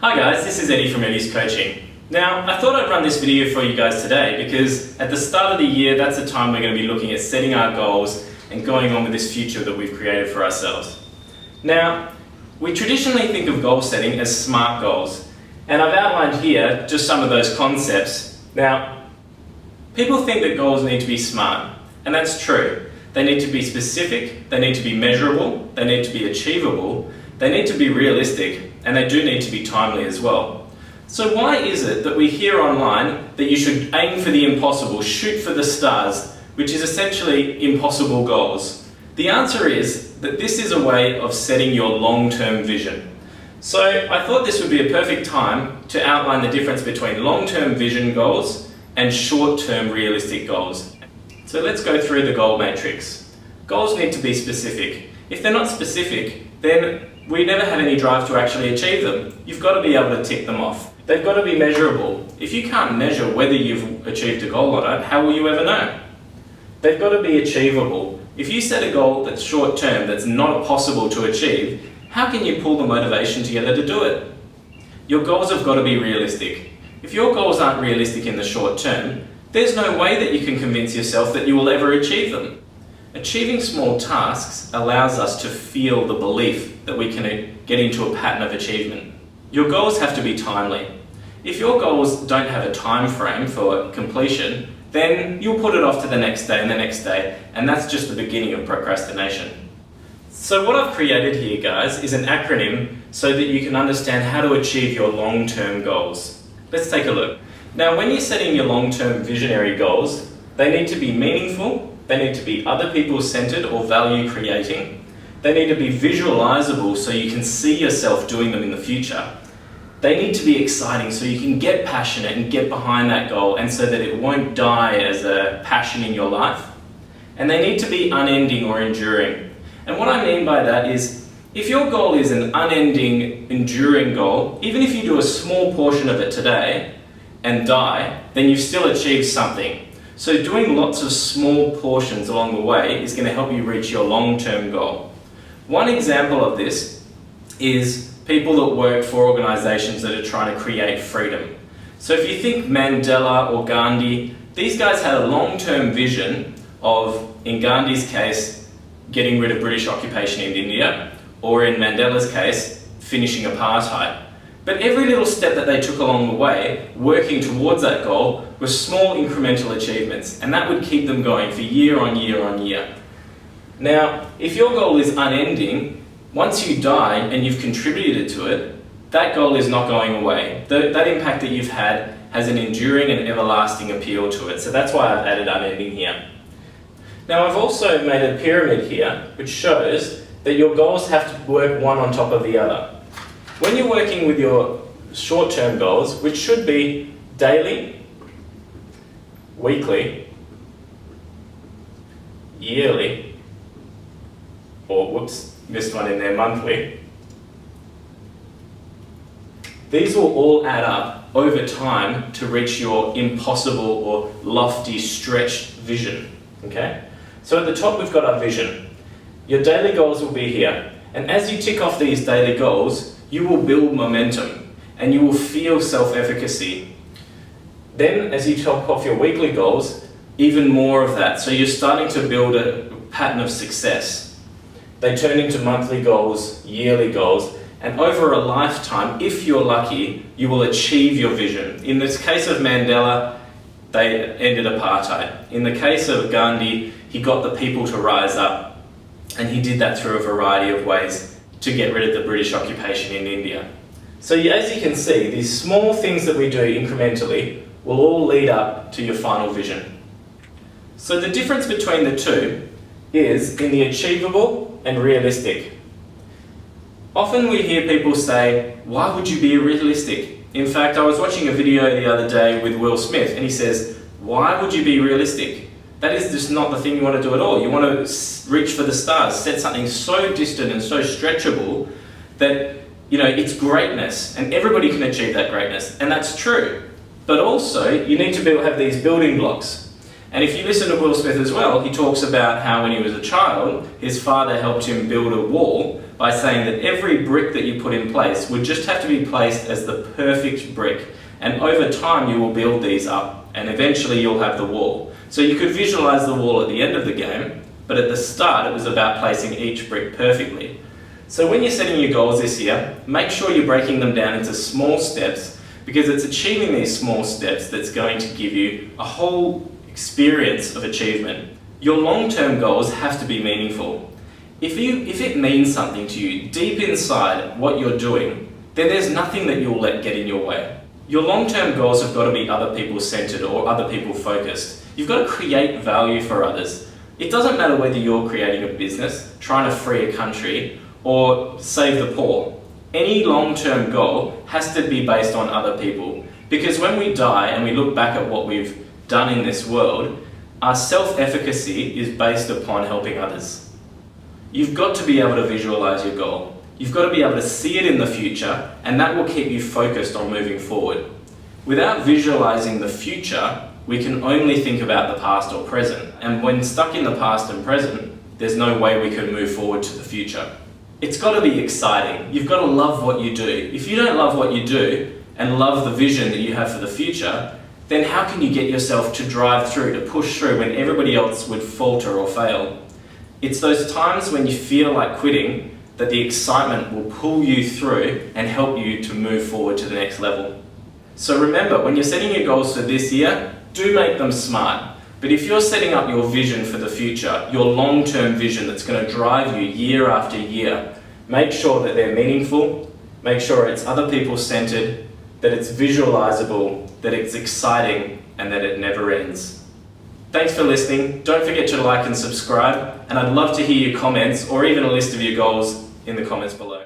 Hi guys, this is Eddie from Eddie's Coaching. Now, I thought I'd run this video for you guys today because at the start of the year, that's the time we're going to be looking at setting our goals and going on with this future that we've created for ourselves. Now, we traditionally think of goal setting as SMART goals, and I've outlined here just some of those concepts. Now, people think that goals need to be SMART, and that's true. They need to be specific, they need to be measurable, they need to be achievable, they need to be realistic, and they do need to be timely as well. So why is it that we hear online that you should aim for the impossible, shoot for the stars, which is essentially impossible goals? The answer is that this is a way of setting your long-term vision. So I thought this would be a perfect time to outline the difference between long-term vision goals and short-term realistic goals. So let's go through the goal matrix. Goals need to be specific. If they're not specific, then we never have any drive to actually achieve them. You've got to be able to tick them off. They've got to be measurable. If you can't measure whether you've achieved a goal or not, how will you ever know? They've got to be achievable. If you set a goal that's short term, that's not possible to achieve, how can you pull the motivation together to do it? Your goals have got to be realistic. If your goals aren't realistic in the short term, there's no way that you can convince yourself that you will ever achieve them. Achieving small tasks allows us to feel the belief that we can get into a pattern of achievement. Your goals have to be timely. If your goals don't have a time frame for completion, then you'll put it off to the next day and the next day, and that's just the beginning of procrastination. So what I've created here, guys, is an acronym so that you can understand how to achieve your long-term goals. Let's take a look. Now, when you're setting your long-term visionary goals, they need to be meaningful, they need to be other people-centered or value-creating, they need to be visualizable so you can see yourself doing them in the future. They need to be exciting so you can get passionate and get behind that goal, and so that it won't die as a passion in your life. And they need to be unending or enduring. And what I mean by that is, if your goal is an unending, enduring goal, even if you do a small portion of it today and die, then you've still achieved something. So doing lots of small portions along the way is going to help you reach your long-term goal. One example of this is people that work for organizations that are trying to create freedom. So if you think Mandela or Gandhi, these guys had a long-term vision of, in Gandhi's case, getting rid of British occupation in India, or in Mandela's case, finishing apartheid. But every little step that they took along the way, working towards that goal, was small incremental achievements, and that would keep them going for year on year on year. Now, if your goal is unending, once you die and you've contributed to it, that goal is not going away. That impact that you've had has an enduring and everlasting appeal to it, so that's why I've added unending here. Now, I've also made a pyramid here, which shows that your goals have to work one on top of the other. When you're working with your short-term goals, which should be daily, weekly, yearly, or whoops, missed one in there, monthly, these will all add up over time to reach your impossible or lofty, stretched vision, okay? So at the top we've got our vision. Your daily goals will be here, and as you tick off these daily goals, you will build momentum and you will feel self-efficacy. Then as you top off your weekly goals, even more of that. So you're starting to build a pattern of success. They turn into monthly goals, yearly goals, and over a lifetime, if you're lucky, you will achieve your vision. In this case of Mandela, they ended apartheid. In the case of Gandhi, he got the people to rise up, and he did that through a variety of ways to get rid of the British occupation in India. So as you can see, these small things that we do incrementally will all lead up to your final vision. So the difference between the two is in the achievable and realistic. Often we hear people say, why would you be realistic? In fact, I was watching a video the other day with Will Smith, and he says, why would you be realistic? That is just not the thing you want to do at all. You want to reach for the stars, set something so distant and so stretchable that, it's greatness, and everybody can achieve that greatness, and that's true. But also, you need to have these building blocks. And if you listen to Will Smith as well, he talks about how when he was a child, his father helped him build a wall by saying that every brick that you put in place would just have to be placed as the perfect brick. And over time you will build these up and eventually you'll have the wall. So you could visualize the wall at the end of the game, but at the start it was about placing each brick perfectly. So when you're setting your goals this year, make sure you're breaking them down into small steps, because it's achieving these small steps that's going to give you a whole experience of achievement. Your long-term goals have to be meaningful. If it means something to you deep inside what you're doing, then there's nothing that you'll let get in your way. Your long-term goals have got to be other people centered or other people focused. You've got to create value for others. It doesn't matter whether you're creating a business, trying to free a country, or save the poor. Any long-term goal has to be based on other people. Because when we die and we look back at what we've done in this world, our self-efficacy is based upon helping others. You've got to be able to visualize your goal. You've got to be able to see it in the future, and that will keep you focused on moving forward. Without visualizing the future, we can only think about the past or present. And when stuck in the past and present, there's no way we can move forward to the future. It's got to be exciting. You've got to love what you do. If you don't love what you do and love the vision that you have for the future, then how can you get yourself to drive through, to push through when everybody else would falter or fail? It's those times when you feel like quitting that the excitement will pull you through and help you to move forward to the next level. So remember, when you're setting your goals for this year, do make them smart. But if you're setting up your vision for the future, your long-term vision that's going to drive you year after year, make sure that they're meaningful, make sure it's other people centered, that it's visualizable, that it's exciting, and that it never ends. Thanks for listening. Don't forget to like and subscribe, and I'd love to hear your comments or even a list of your goals in the comments below.